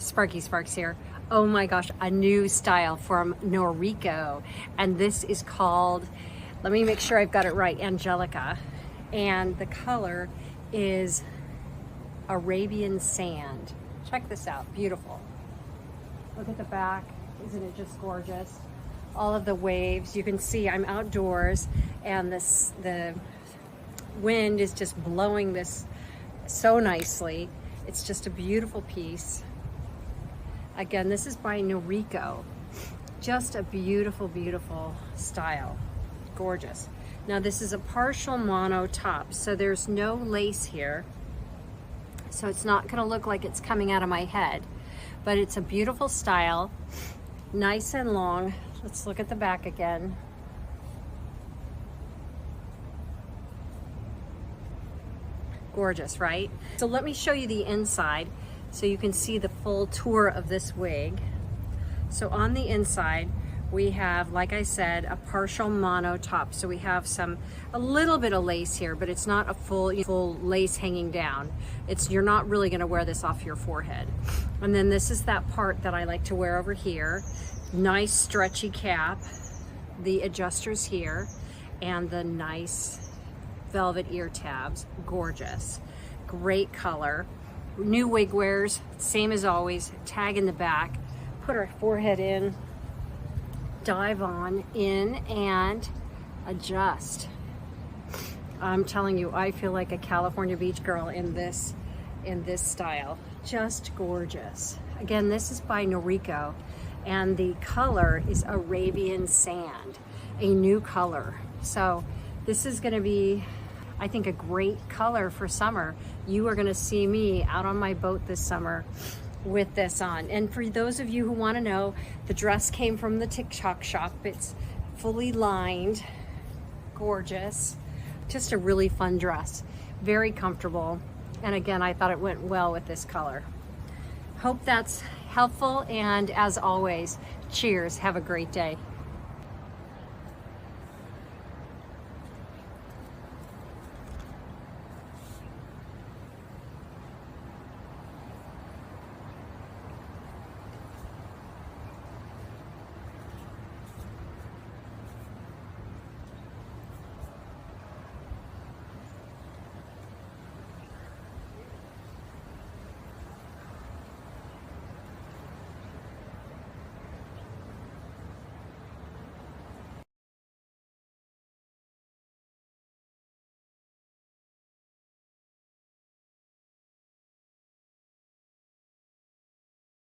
Sparky Sparks here. Oh my gosh, a new style from Noriko. And this is called, let me make sure I've got it right, Angelica. And the color is Arabian Sand. Check this out, beautiful. Look at the back, isn't it just gorgeous? All of the waves, you can see I'm outdoors and the wind is just blowing this so nicely. It's just a beautiful piece. Again, this is by Noriko. Just a beautiful, beautiful style. Gorgeous. Now this is a partial mono top, so there's no lace here. So it's not gonna look like it's coming out of my head, but it's a beautiful style, nice and long. Let's look at the back again. Gorgeous, right? So let me show you the inside so you can see the full tour of this wig. So on the inside, we have, like I said, a partial mono top. So we have a little bit of lace here, but it's not a full lace hanging down. You're not really gonna wear this off your forehead. And then this is that part that I like to wear over here. Nice stretchy cap, the adjusters here, and the nice velvet ear tabs. Gorgeous, great color. New wig wears, same as always, tag in the back, put our forehead in, dive on in and adjust. I'm telling you, I feel like a California beach girl in this style. Just gorgeous. Again, this is by Noriko and the color is Arabian Sand, a new color. So this is gonna be, I think, a great color for summer. You are gonna see me out on my boat this summer with this on. And for those of you who wanna know, the dress came from the TikTok shop. It's fully lined, gorgeous. Just a really fun dress, very comfortable. And again, I thought it went well with this color. Hope that's helpful, and as always, cheers, have a great day.